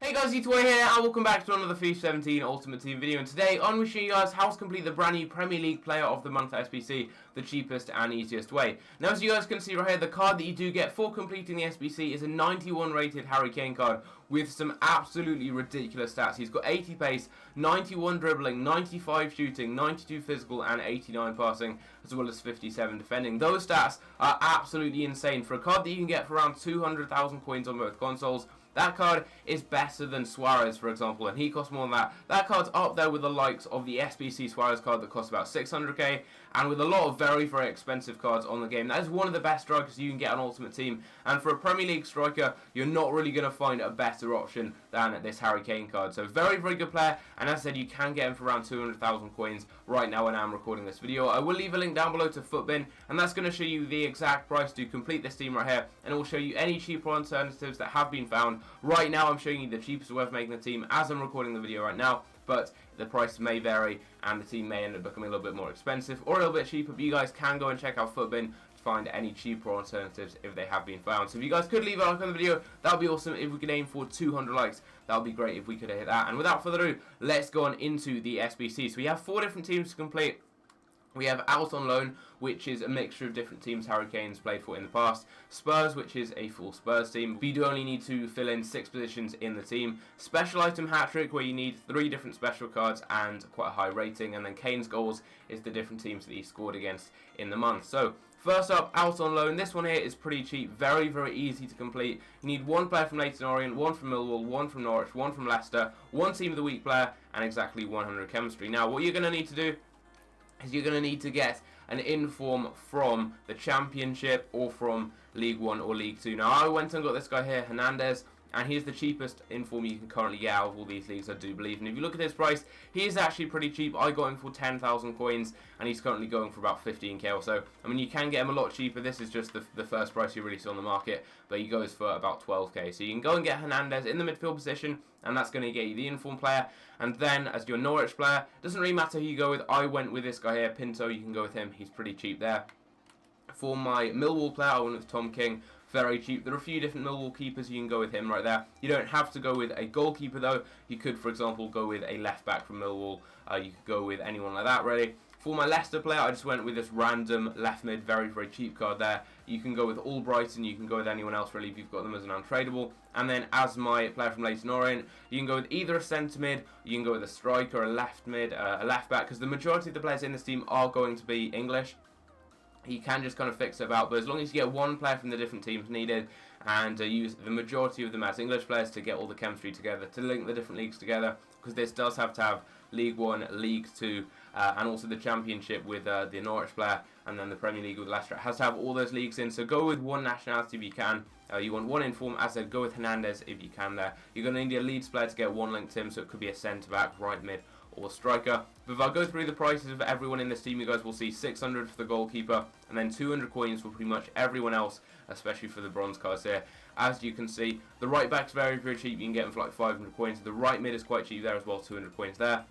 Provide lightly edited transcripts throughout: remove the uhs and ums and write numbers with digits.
Hey guys, it's Way here and welcome back to another FIFA 17 Ultimate Team video, and today I'm going to show you guys how to complete the brand new Premier League Player of the Month SBC the cheapest and easiest way. Now, as you guys can see right here, the card that you do get for completing the SBC is a 91 rated Harry Kane card with some absolutely ridiculous stats. He's got 80 pace, 91 dribbling, 95 shooting, 92 physical and 89 passing, as well as 57 defending. Those stats are absolutely insane for a card that you can get for around 200,000 coins on both consoles. That card is better than Suarez, for example, and he costs more than that. That card's up there with the likes of the SBC Suarez card that costs about 600k, and with a lot of very, very expensive cards on the game. That is one of the best strikers you can get on Ultimate Team, and for a Premier League striker, you're not really going to find a better option than this Harry Kane card. So very, very good player, and as I said, you can get him for around 200,000 coins right now when I'm recording this video. I will leave a link down below to Footbin, and that's going to show you the exact price to complete this team right here, and it will show you any cheaper alternatives that have been found. Right now I'm showing you the cheapest way of making the team as I'm recording the video right now, but the price may vary and the team may end up becoming a little bit more expensive or a little bit cheaper, but you guys can go and check out Footbin to find any cheaper alternatives if they have been found. So if you guys could leave a like on the video, that would be awesome. If we could aim for 200 likes, that would be great if we could hit that. And without further ado, let's go on into the SBC. So we have 4 different teams to complete. We have Out on Loan, which is a mixture of different teams Harry Kane's played for in the past. Spurs, which is a full Spurs team, but you do only need to fill in 6 positions in the team. Special Item Hat-Trick, where you need 3 different special cards and quite a high rating. And then Kane's Goals is the different teams that he scored against in the month. So first up, Out on Loan. This one here is pretty cheap, very, very easy to complete. You need 1 player from Leyton Orient, 1 from Millwall, 1 from Norwich, 1 from Leicester, 1 Team of the Week player, and exactly 100 chemistry. Now, what you're going to need to do is you're going to need to get an inform from the Championship or from League 1 or League 2. Now, I went and got this guy here, Hernandez, and he's the cheapest inform you can currently get out of all these leagues, I do believe. And if you look at his price, he is actually pretty cheap. I got him for 10,000 coins, and he's currently going for about 15k or so. I mean, you can get him a lot cheaper. This is just the first price you really see on the market, but he goes for about 12k. So you can go and get Hernandez in the midfield position, and that's going to get you the inform player. And then, as your Norwich player, doesn't really matter who you go with. I went with this guy here, Pinto. You can go with him. He's pretty cheap there. For my Millwall player, I went with Tom King. Very cheap. There are a few different Millwall keepers. You can go with him right there. You don't have to go with a goalkeeper though. You could, for example, go with a left back from Millwall. You could go with anyone like that really. For my Leicester player, I just went with this random left mid, very, very cheap card there. You can go with Albrighton, you can go with anyone else really if you've got them as an untradeable. And then as my player from Leyton Orient, you can go with either a centre mid, you can go with a striker, a left mid, a left back, because the majority of the players in this team are going to be English. You can just kind of fix it about, but as long as you get 1 player from the different teams needed and use the majority of them as English players to get all the chemistry together, to link the different leagues together, because this does have to have League 1, League 2, and also the Championship with the Norwich player, and then the Premier League with Leicester. It has to have all those leagues in, so go with 1 nationality if you can. You want 1 inform, as I said, go with Hernandez if you can there. You're going to need a Leeds player to get 1 linked to him, so it could be a centre-back, right mid, or striker. But if I go through the prices of everyone in this team, you guys will see 600 for the goalkeeper, and then 200 coins for pretty much everyone else, especially for the bronze cards here. As you can see, the right back's very, very cheap. You can get him for like 500 coins. The right mid is quite cheap there as well, 200 coins there.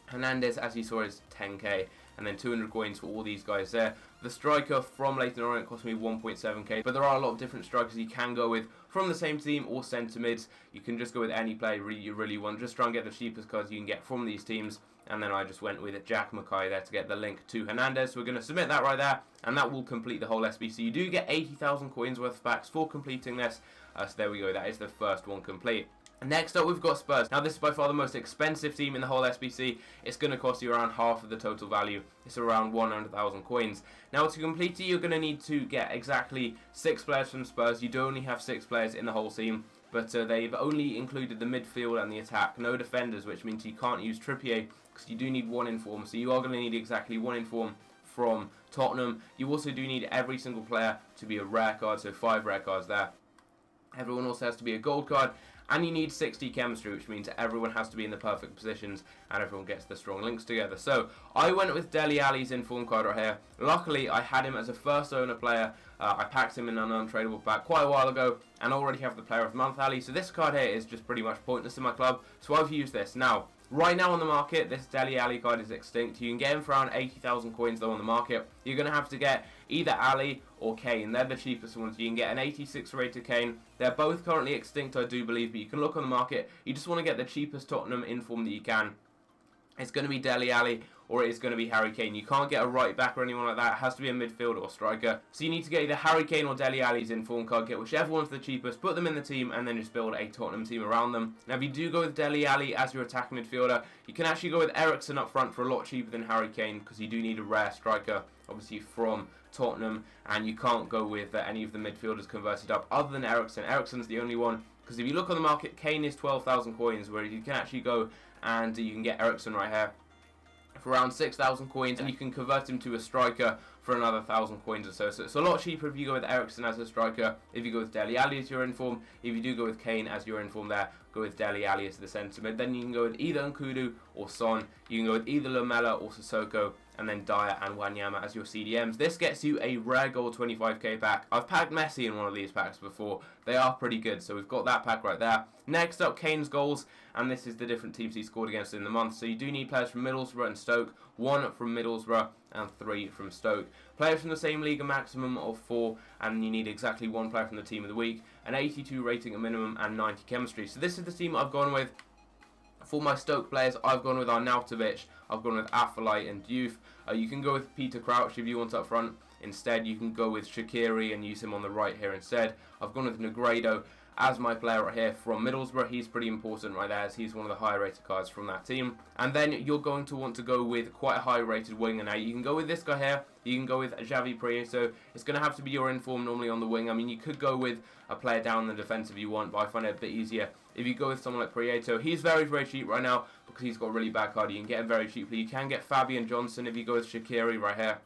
Hernandez, as you saw, is 10k, and then 200 coins for all these guys there. The striker from Leyton Orient cost me 1.7k, but there are a lot of different strikers you can go with from the same team or centre mids. You can just go with any player you really want. Just try and get the cheapest cards you can get from these teams. And then I just went with Jack Mackay there to get the link to Hernandez. So we're going to submit that right there, and that will complete the whole SBC. You do get 80,000 coins worth of packs for completing this. So there we go. That is the first one complete. Next up, we've got Spurs. Now, this is by far the most expensive team in the whole SBC. It's going to cost you around half of the total value. It's around 100,000 coins. Now, to complete it, you're going to need to get exactly 6 players from Spurs. You do only have 6 players in the whole team, but they've only included the midfield and the attack. No defenders, which means you can't use Trippier, because you do need 1 inform. So you are going to need exactly 1 inform from Tottenham. You also do need every single player to be a rare card, so 5 rare cards there. Everyone also has to be a gold card. And you need 60 chemistry, which means everyone has to be in the perfect positions and everyone gets the strong links together. So I went with Dele Alli's inform card right here. Luckily, I had him as a first owner player I packed him in an untradeable pack quite a while ago, and I already have the Player of the Month Ali, so this card here is just pretty much pointless in my club, so I've used this. Now, right now on the market, this Dele Alli card is extinct. You can get him for around 80,000 coins though on the market. You're going to have to get either Ali or Kane. They're the cheapest ones. You can get an 86 rated Kane. They're both currently extinct, I do believe, but you can look on the market. You just want to get the cheapest Tottenham inform that you can. It's going to be Dele Alli or it's going to be Harry Kane. You can't get a right back or anyone like that. It has to be a midfielder or striker. So you need to get either Harry Kane or Dele Alli's inform card. Get whichever one's the cheapest, put them in the team, and then just build a Tottenham team around them. Now, if you do go with Dele Alli as your attacking midfielder, you can actually go with Eriksen up front for a lot cheaper than Harry Kane, because you do need a rare striker, obviously from Tottenham, and you can't go with any of the midfielders converted up other than Eriksen. Eriksen's the only one, because if you look on the market, Kane is 12,000 coins, where you can actually go and you can get Eriksen right here for around 6,000 coins, and you can convert him to a striker for another 1,000 coins or so. So it's a lot cheaper if you go with Eriksen as a striker, if you go with Dele Alli as your inform. If you do go with Kane as your inform there, go with Dele Alli as the centre mid. Then you can go with either Nkudu or Son. You can go with either Lamela or Sissoko, and then Dyer and Wanyama as your CDMs. This gets you a rare gold 25k pack. I've packed Messi in one of these packs before. They are pretty good, so we've got that pack right there. Next up, Kane's goals, and this is the different teams he scored against in the month. So you do need players from Middlesbrough and Stoke, 1 from Middlesbrough and 3 from Stoke. Players from the same league, a maximum of 4, and you need exactly 1 player from the team of the week, an 82 rating a minimum, and 90 chemistry. So this is the team I've gone with. For my Stoke players, I've gone with Arnautovic, I've gone with Afellay and Diouf. You can go with Peter Crouch if you want up front. Instead, you can go with Shaqiri and use him on the right here instead. I've gone with Negredo as my player right here from Middlesbrough. He's pretty important right there, as he's one of the higher rated cards from that team. And then you're going to want to go with quite a high rated winger. Now you can go with this guy here, you can go with Xavi Prieto. It's going to have to be your inform normally on the wing. I mean, you could go with a player down the defence if you want, but I find it a bit easier if you go with someone like Prieto. He's very, very cheap right now because he's got a really bad card. You can get him very cheaply. You can get Fabian Johnson if you go with Shaqiri right here.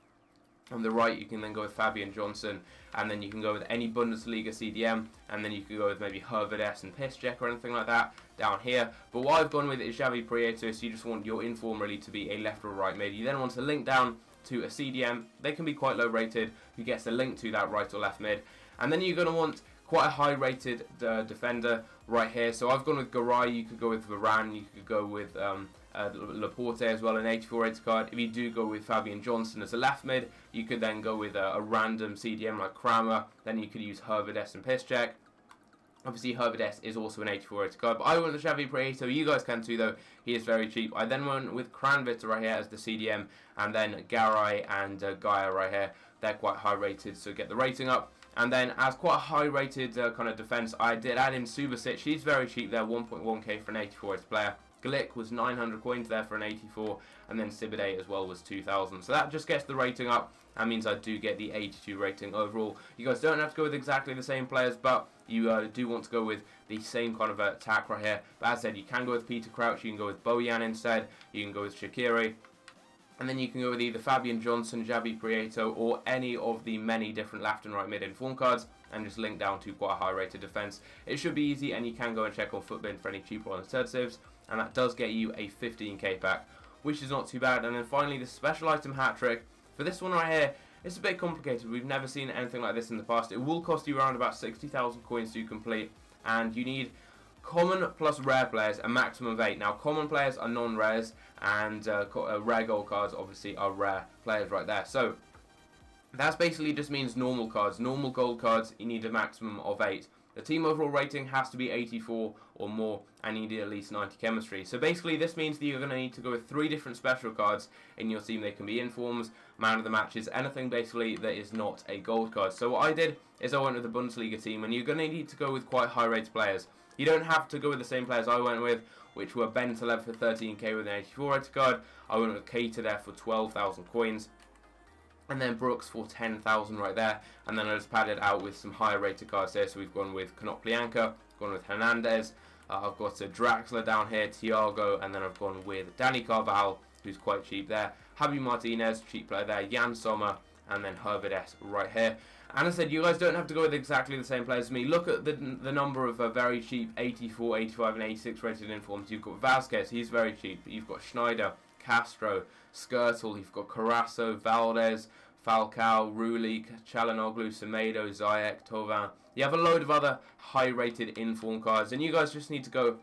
On the right, you can then go with Fabian Johnson, and then you can go with any Bundesliga CDM, and then you can go with maybe Hervedes and Piszczek or anything like that down here. But what I've gone with is Xavi Prieto, so you just want your inform really to be a left or right mid. You then want to link down to a CDM. They can be quite low rated, who gets a link to that right or left mid. And then you're going to want quite a high rated defender right here. So I've gone with Garay, you could go with Varane, you could go with Laporte as well, an 84 rated card. If you do go with Fabian Johnson as a left mid, you could then go with a random CDM like Kramer. Then you could use Hervedes and Piszczek. Obviously, Hervedes is also an 84 rated card, but I went with Xavi Prieto. You guys can too, though. He is very cheap. I then went with Kranvitz right here as the CDM, and then Garay and Gaia right here. They're quite high rated, so get the rating up. And then, as quite a high rated kind of defence, I did add in Subasic. He's very cheap there, 1.1k for an 84 rated player. Glick was 900 coins there for an 84, and then Sibade as well was 2,000. So that just gets the rating up. That means I do get the 82 rating overall. You guys don't have to go with exactly the same players, but you do want to go with the same kind of attack right here. But as I said, you can go with Peter Crouch, you can go with Bojan instead, you can go with Shaqiri, and then you can go with either Fabian Johnson, Xavi Prieto, or any of the many different left and right mid inform cards, and just link down to quite a high rated defence. It should be easy, and you can go and check on Footbin for any cheaper alternatives, and that does get you a 15k pack, which is not too bad. And then finally, the special item hat trick. For this one right here, it's a bit complicated. We've never seen anything like this in the past. It will cost you around about 60,000 coins to complete, and you need common plus rare players, a maximum of 8. Now, common players are non-rares, and rare gold cards obviously are rare players right there. So that basically just means normal cards. Normal gold cards, you need a maximum of 8. The team overall rating has to be 84 or more, and you need at least 90 chemistry. So basically this means that you're going to need to go with 3 different special cards in your team. They can be informs, man of the matches, anything basically that is not a gold card. So what I did is I went with the Bundesliga team, and you're going to need to go with quite high rated players. You don't have to go with the same players I went with, which were Ben Taleb for 13k with an 84 rated card. I went with Keita there for 12,000 coins. And then Brooks for 10,000 right there. And then I just padded out with some higher rated cards there. So we've gone with Konoplyanka, gone with Hernandez. I've got a Draxler down here, Thiago, and then I've gone with Danny Carvajal, who's quite cheap there. Javi Martinez, cheap player there. Jan Sommer, and then Hervedes right here. And I said, you guys don't have to go with exactly the same players as me. Look at the number of very cheap 84, 85, and 86 rated informs. You've got Vasquez, he's very cheap. You've got Schneider, Castro, Skirtle, you've got Carrasco, Valdez, Falcao, Rulli, Çalhanoğlu, Semedo, Ziyech, Thauvin. You have a load of other high-rated inform cards, and you guys just need to go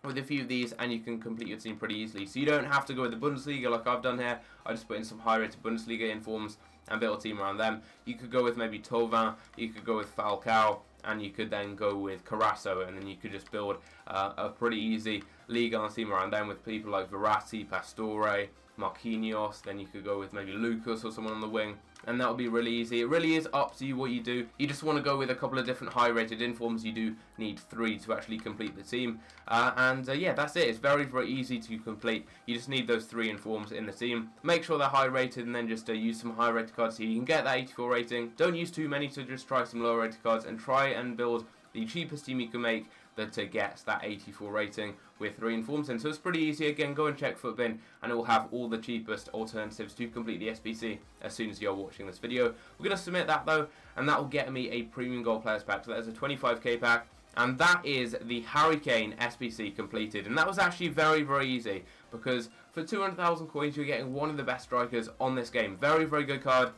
with a few of these and you can complete your team pretty easily. So you don't have to go with the Bundesliga like I've done here. I just put in some high-rated Bundesliga informs and build a team around them. You could go with maybe Thauvin, you could go with Falcao, and you could then go with Carasso, and then you could just build a pretty easy Liga on team around them with people like Verratti, Pastore, Marquinhos. Then you could go with maybe Lucas or someone on the wing, and that would be really easy. It really is up to you what you do. You just want to go with a couple of different high-rated informs. You do need 3 to actually complete the team, yeah, that's it. It's very, very easy to complete. You just need those 3 informs in the team. Make sure they're high-rated, and then just use some high-rated cards so you can get that 84 rating. Don't use too many, so just try some lower-rated cards and try and build the cheapest team you can make that gets that 84 rating with 3 informs in. So it's pretty easy. Again, go and check Footbin and it will have all the cheapest alternatives to complete the SBC as soon as you're watching this video. We're going to submit that though, and that will get me a premium gold players pack. So that is a 25k pack, and that is the Harry Kane SBC completed. And that was actually very, very easy because for 200,000 coins you're getting one of the best strikers on this game. Very, very good card.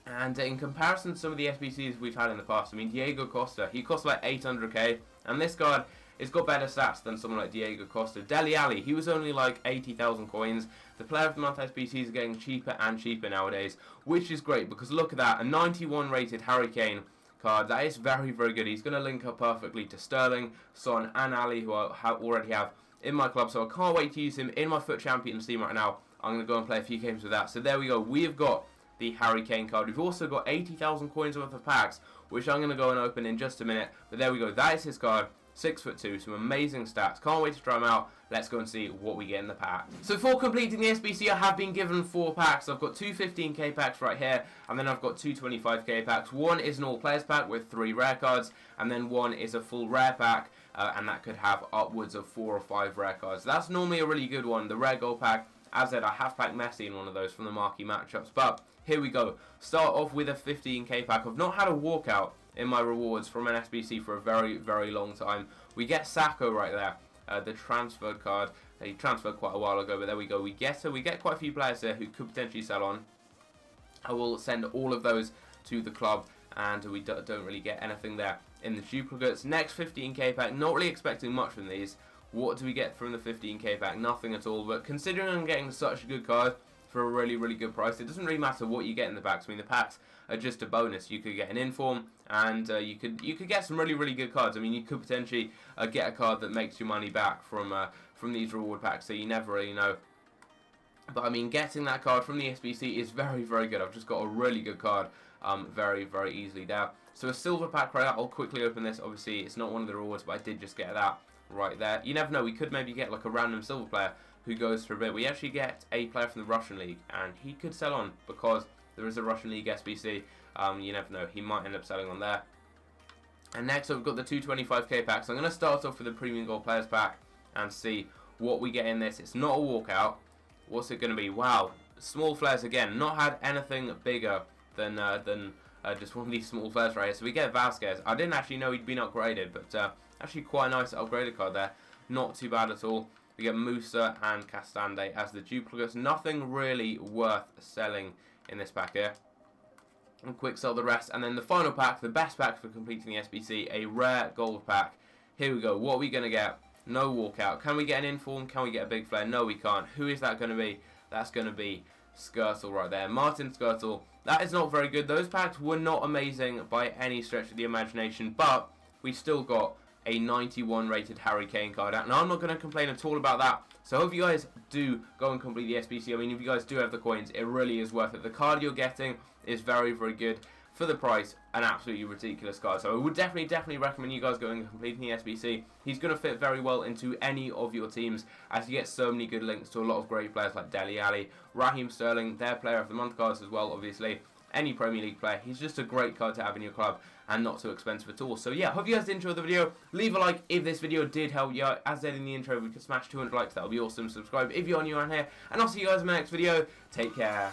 And in comparison to some of the SBCs we've had in the past, I mean, Diego Costa, he cost like 800k, and this card has got better stats than someone like Diego Costa. Dele Alli, he was only like 80,000 coins. The Player of the Month SBCs are getting cheaper and cheaper nowadays, which is great because look at that, a 91 rated Harry Kane card. That is very, very good. He's going to link up perfectly to Sterling, Son, and Ali, who I already have in my club, so I can't wait to use him in my FUT Champions team right now. I'm going to go and play a few games with that. So there we go. We have got the Harry Kane card. We've also got 80,000 coins worth of packs, which I'm going to go and open in just a minute. But there we go. That is his card. 6'2", some amazing stats. Can't wait to try them out. Let's go and see what we get in the pack. So for completing the SBC, I have been given 4 packs. I've got 2 15k packs right here, and then I've got 2 25k packs. One is an all players pack with 3 rare cards, and then one is a full rare pack, and that could have upwards of 4 or 5 rare cards. That's normally a really good one. The rare gold pack, as I said, I have packed Messi in one of those from the marquee matchups. But here we go. Start off with a 15k pack. I've not had a walkout in my rewards from an SBC for a very, very long time. We get Sacco right there, the transferred card. He transferred quite a while ago, but there we go. We get quite a few players there who could potentially sell on. I will send all of those to the club, and we don't really get anything there in the duplicates. Next 15k pack, not really expecting much from these. What do we get from the 15k pack? Nothing at all, but considering I'm getting such a good card for a really, really good price, it doesn't really matter what you get in the packs. I mean, the packs are just a bonus. You could get an inform, and you could get some really, really good cards. I mean, you could potentially get a card that makes your money back from these reward packs, so you never really know. But I mean, getting that card from the SBC is very, very good. I've just got a really good card very, very easily there. So a silver pack right out. I'll quickly open this. Obviously, it's not one of the rewards, but I did just get that right there. You never know. We could maybe get like a random silver player who goes for a bit. We actually get a player from the Russian League, and he could sell on because there is a Russian League SBC. You never know. He might end up selling on there. And next up, we've got the 225k packs. I'm going to start off with the Premium Gold Players pack and see what we get in this. It's not a walkout. What's it going to be? Wow. Small flares again. Not had anything bigger than just one of these small flares right here. So we get Vasquez. I didn't actually know he'd been upgraded, but actually quite a nice upgraded card there. Not too bad at all. We get Musa and Castande as the duplicates. Nothing really worth selling in this pack here. And quick sell the rest. And then the final pack, the best pack for completing the SBC, a rare gold pack. Here we go. What are we going to get? No walkout. Can we get an inform? Can we get a big flare? No, we can't. Who is that going to be? That's going to be Skirtle right there. Martin Skirtle. That is not very good. Those packs were not amazing by any stretch of the imagination, but we still got a 91 rated Harry Kane card out. Now, I'm not going to complain at all about that. So I hope you guys do go and complete the SBC. I mean, if you guys do have the coins, it really is worth it. The card you're getting is very, very good for the price. An absolutely ridiculous card. So I would definitely recommend you guys going and completing the SBC. He's going to fit very well into any of your teams, as you get so many good links to a lot of great players like Dele Alli, Raheem Sterling, their Player of the Month cards as well, obviously. Any Premier League player. He's just a great card to have in your club and not too expensive at all. So yeah, hope you guys did enjoy the video. Leave a like if this video did help you out. As said in the intro, if we could smash 200 likes, that would be awesome. Subscribe if you're new around here, and I'll see you guys in my next video. Take care.